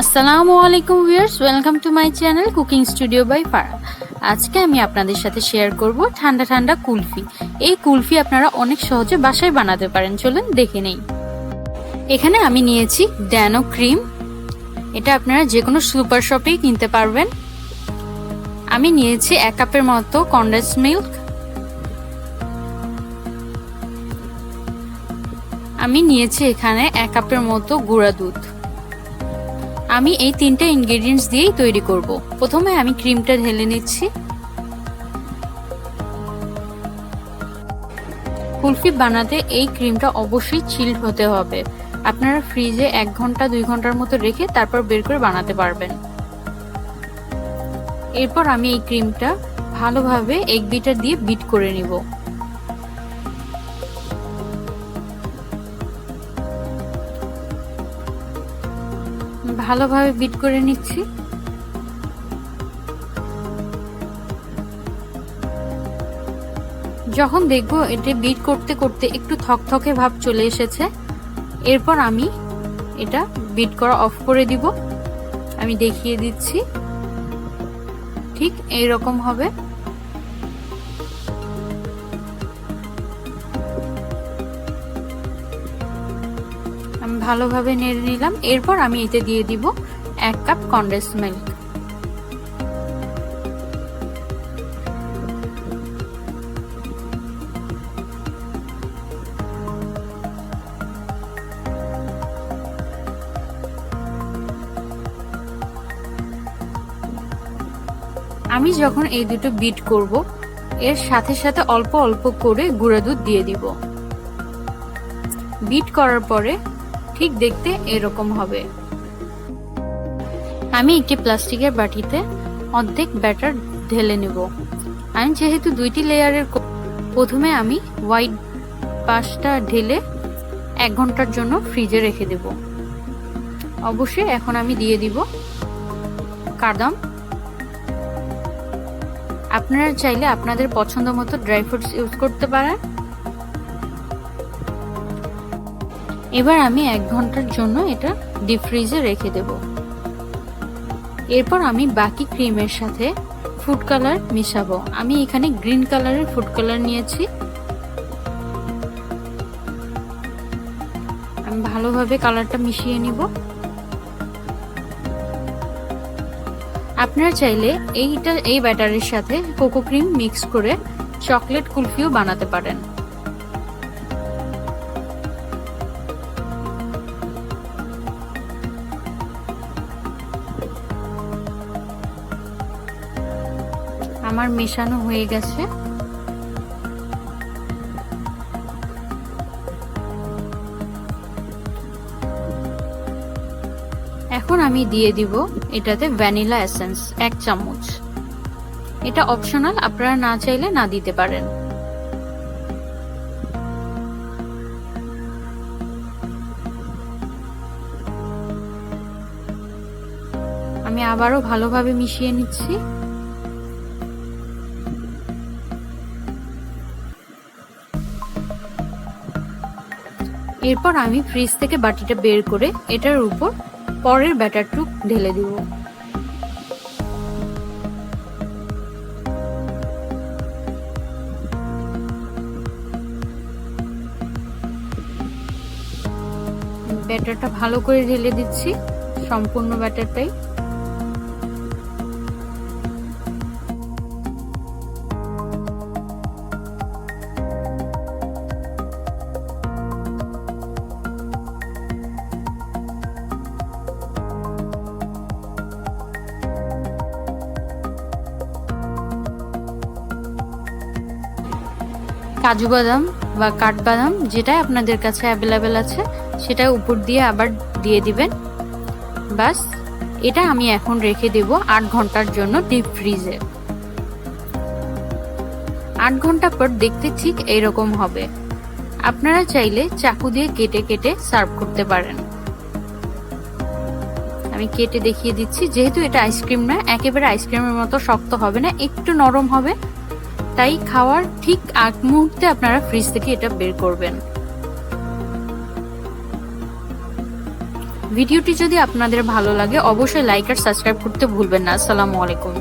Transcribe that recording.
আসসালামু আলাইকুম viewers, welcome to my channel cooking studio by Farah. আজকে আমি আপনাদের সাথে শেয়ার করব ঠান্ডা ঠান্ডা কুলফি। এই কুলফি আপনারা অনেক সহজে বাসায় বানাতে পারেন, চলুন দেখে নেই। এখানে আমি নিয়েছি ড্যানো ক্রিম, এটা আপনারা যে কোনো সুপার শপেই কিনতে পারবেন। আমি নিয়েছি 1 কাপের মতো কনডেন্স মিল্ক, আমি নিয়েছি এখানে 1 কাপের মতো গুঁড়া দুধ। আমি এই 3টে ইনগ্রেডিয়েন্টস দিয়েই তৈরি করব। প্রথমে আমি ক্রিমটা ঢেলে নিচ্ছি। কুলফি বানাতে এই ক্রিমটা অবশ্যই চিল্ড হতে হবে। আপনারা ফ্রিজে 1 ঘন্টা 2 ঘন্টার মতো রেখে তারপর বের করে বানাতে পারবেন। এরপর আমি এই ক্রিমটা ভালোভাবে এগ বিটার দিয়ে বিট করে নিব। ভালোভাবে বিট করে নিচ্ছি। যখন দেখবো এটা বিট করতে করতে একটু থকথকে ভাব চলে এসেছে, এরপর আমি এটা বিট করা অফ করে দিব। আমি দেখিয়ে দিচ্ছি, ঠিক এই রকম হবে। আমি ভালোভাবে নেড়ে নিলাম। এরপর আমি এতে দিয়ে দিব 1 কাপ কনডেন্স মিল্ক। আমি যখন এই দুটো বিট করব, এর সাথে সাথে অল্প অল্প করে গুঁড়া দুধ দিয়ে দিব। বিট করার পরে ঠিক দেখতে এরকম হবে। আমি একটি প্লাস্টিকের বাটিতে অর্ধেক ব্যাটার ঢেলে নেব। আমি যেহেতু 2টি লেয়ারের, প্রথমে আমি হোয়াইট পাশটা ঢেলে 1 ঘন্টার জন্য ফ্রিজে রেখে দেব। অবশ্যই এখন আমি দিয়ে দিব কাদাম। আপনারা চাইলে আপনাদের পছন্দ মতো ড্রাই ফ্রুটস ইউজ করতে পারেন। এবার আমি 1 ঘন্টার জন্য এটা ডিপ ফ্রিজে রেখে দেব। এরপর আমি বাকি ক্রিমের সাথে ফুড কালার মিশাবো। আমি এখানে গ্রিন কালারের ফুড কালার নিয়েছি। আমি ভালোভাবে কালারটা মিশিয়ে নিব। আপনারা চাইলে এই ব্যাটারের সাথে কোকো ক্রিম মিক্স করে চকলেট কুলফিও বানাতে পারেন। আমার মেশানো হয়ে গেছে। এখন আমি দিয়ে দিব এটাতে ভ্যানিলা এসেন্স 1 চামচ। এটা অপশনাল, আপনারা না চাইলে না দিতে পারেন। আমি আবারও ভালোভাবে মিশিয়ে নিচ্ছি। এরপর আমি ফ্রিজ থেকে বাটিটা বের করে এটার উপর পরের ব্যাটারটুক ঢেলে দিব। ব্যাটারটা ভালো করে ঢেলে দিচ্ছি, সম্পূর্ণ ব্যাটারটাই। কাজু বাদাম বা কাঠবাদাম, যেটা আপনাদের কাছে অ্যাভেলেবেল আছে, সেটা উপর দিয়ে আবার দিয়ে দিবেন। বাস, এটা আমি এখন রেখে দেব 8 ঘন্টার জন্য ডিপ ফ্রিজে। 8 ঘন্টা পর দেখতে ঠিক এইরকম হবে। আপনারা চাইলে চাকু দিয়ে কেটে কেটে সার্ভ করতে পারেন। আমি কেটে দেখিয়ে দিচ্ছি। যেহেতু এটা আইসক্রিম না, একেবারে আইসক্রিমের মতো শক্ত হবে না, একটু নরম হবে। তাই খাওয়ার ঠিক আগ মুহূর্তে আপনারা ফ্রিজ থেকে এটা বের করবেন। ভিডিওটি যদি আপনাদের ভালো লাগে অবশ্যই লাইক আর সাবস্ক্রাইব করতে ভুলবেন না। আসসালামু আলাইকুম।